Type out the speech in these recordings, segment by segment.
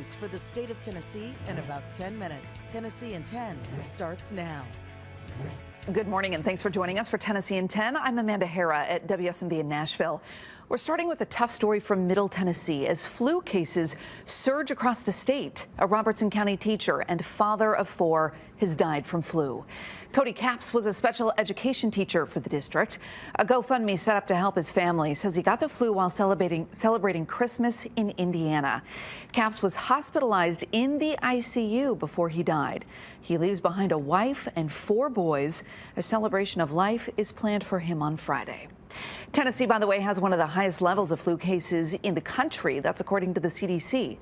news for the state of Tennessee in about 10 minutes. Tennessee in 10 starts now. Good morning and thanks for joining us for Tennessee in 10. I'm Amanda Hara at WSMB in Nashville. We're starting with a tough story from Middle Tennessee as flu cases surge across the state. A Robertson County teacher and father of 4 has died from flu. Cody Capps was a special education teacher for the district. A GoFundMe set up to help his family says he got the flu while celebrating Christmas in Indiana. Capps was hospitalized in the ICU before he died. He leaves behind a wife and 4 boys. A celebration of life is planned for him on Friday. Tennessee, by the way, has one of the highest levels of flu cases in the country. That's according to the CDC.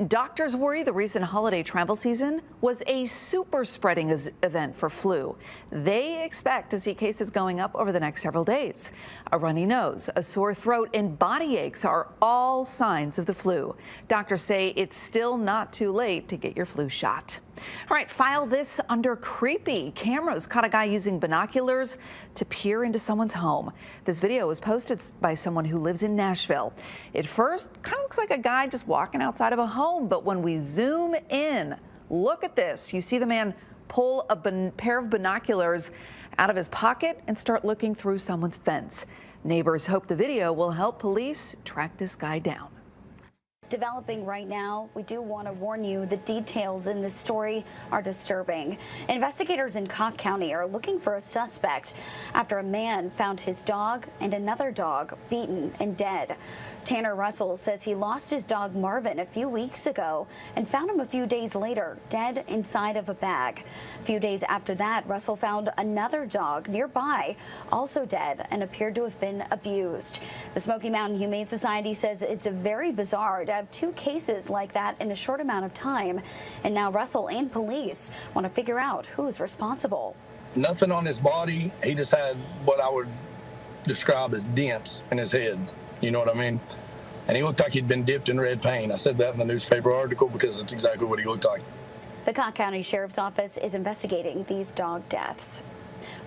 Doctors worry the recent holiday travel season was a super spreading event for flu. They expect to see cases going up over the next several days. A runny nose, a sore throat, and body aches are all signs of the flu. Doctors say it's still not too late to get your flu shot. All right, file this under creepy. Cameras caught a guy using binoculars to peer into someone's home. This video was posted by someone who lives in Nashville. At first, kind of looks like a guy just walking outside of a home, but when we zoom in, look at this. You see the man pull a pair of binoculars out of his pocket and start looking through someone's fence. Neighbors hope the video will help police track this guy down. Developing right now, we do want to warn you the details in this story are disturbing. Investigators in Cocke County are looking for a suspect after a man found his dog and another dog beaten and dead. Tanner Russell says he lost his dog Marvin a few weeks ago and found him a few days later dead inside of a bag. A few days after that, Russell found another dog nearby, also dead and appeared to have been abused. The Smoky Mountain Humane Society says it's very bizarre to have 2 cases like that in a short amount of time. And now Russell and police want to figure out who's responsible. Nothing on his body. He just had what I would describe as dents in his head. You know what I mean? And he looked like he'd been dipped in red paint. I said that in the newspaper article because it's exactly what he looked like. The Cocke County Sheriff's Office is investigating these dog deaths.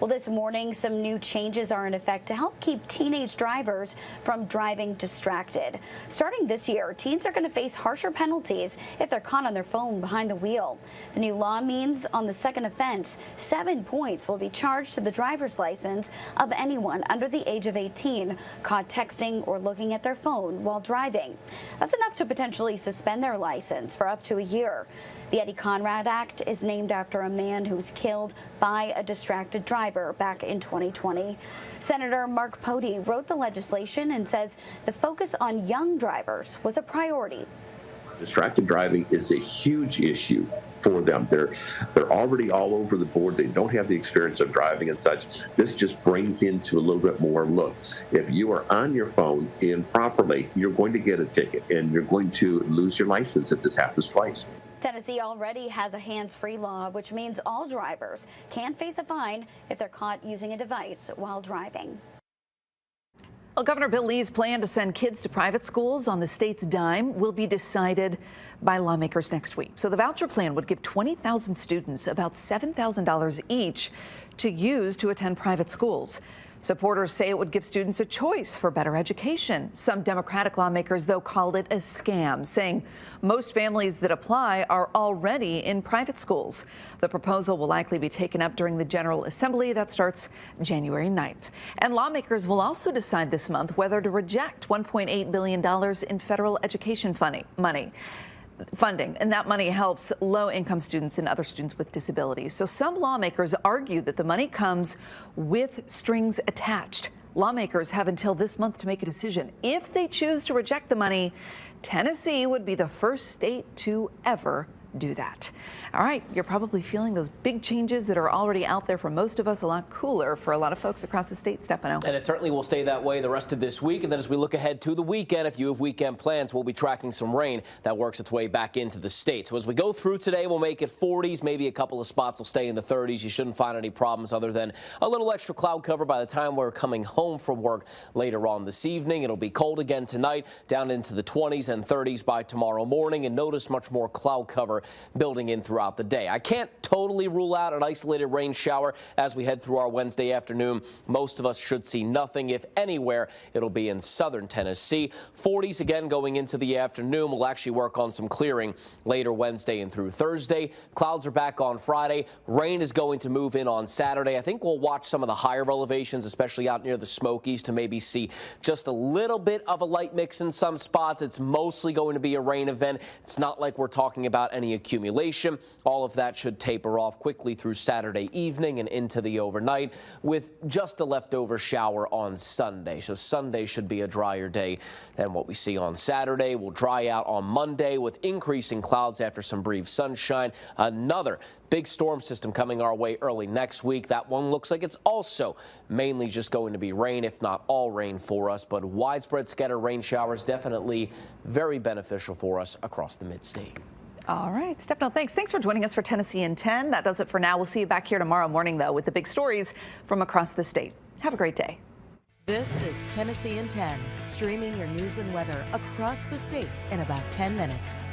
Well, this morning, some new changes are in effect to help keep teenage drivers from driving distracted. Starting this year, teens are going to face harsher penalties if they're caught on their phone behind the wheel. The new law means on the second offense, 7 points will be charged to the driver's license of anyone under the age of 18 caught texting or looking at their phone while driving. That's enough to potentially suspend their license for up to a year. The Eddie Conrad Act is named after a man who was killed by a distracted driver back in 2020. Senator Mark Pody wrote the legislation and says the focus on young drivers was a priority. Distracted driving is a huge issue for them. They're already all over the board. They don't have the experience of driving and such. This just brings into a little bit more look. If you are on your phone improperly, you're going to get a ticket and you're going to lose your license if this happens twice. Tennessee already has a hands-free law, which means all drivers can face a fine if they're caught using a device while driving. Well, Governor Bill Lee's plan to send kids to private schools on the state's dime will be decided by lawmakers next week. So the voucher plan would give 20,000 students about $7,000 each to use to attend private schools. Supporters say it would give students a choice for better education. Some Democratic lawmakers, though, called it a scam, saying most families that apply are already in private schools. The proposal will likely be taken up during the General Assembly that starts January 9th. And lawmakers will also decide this month whether to reject $1.8 billion in federal education funding, and that money helps low-income students and other students with disabilities. So some lawmakers argue that the money comes with strings attached. Lawmakers have until this month to make a decision. If they choose to reject the money, Tennessee would be the first state to ever do that. All right, you're probably feeling those big changes that are already out there for most of us, a lot cooler for a lot of folks across the state, Stefano. And it certainly will stay that way the rest of this week. And then as we look ahead to the weekend, if you have weekend plans, we'll be tracking some rain that works its way back into the state. So as we go through today, we'll make it 40s, maybe a couple of spots will stay in the 30s. You shouldn't find any problems other than a little extra cloud cover by the time we're coming home from work later on this evening. It'll be cold again tonight, down into the 20s and 30s by tomorrow morning. And notice much more cloud cover shower building in throughout the day. I can't totally rule out an isolated rain shower as we head through our Wednesday afternoon. Most of us should see nothing. If anywhere, it'll be in southern Tennessee. 40s again going into the afternoon. We'll actually work on some clearing later Wednesday and through Thursday. Clouds are back on Friday. Rain is going to move in on Saturday. I think we'll watch some of the higher elevations, especially out near the Smokies, to maybe see just a little bit of a light mix in some spots. It's mostly going to be a rain event. It's not like we're talking about any accumulation. All of that should taper off quickly through Saturday evening and into the overnight, with just a leftover shower on Sunday. So Sunday should be a drier day than what we see on Saturday. Will dry out on Monday with increasing clouds after some brief sunshine. Another big storm system coming our way early next week. That one looks like it's also mainly just going to be rain, if not all rain for us, but widespread scattered rain showers definitely very beneficial for us across the mid-state. All right, Stefano, thanks. Thanks for joining us for Tennessee in 10. That does it for now. We'll see you back here tomorrow morning, though, with the big stories from across the state. Have a great day. This is Tennessee in 10, streaming your news and weather across the state in about 10 minutes.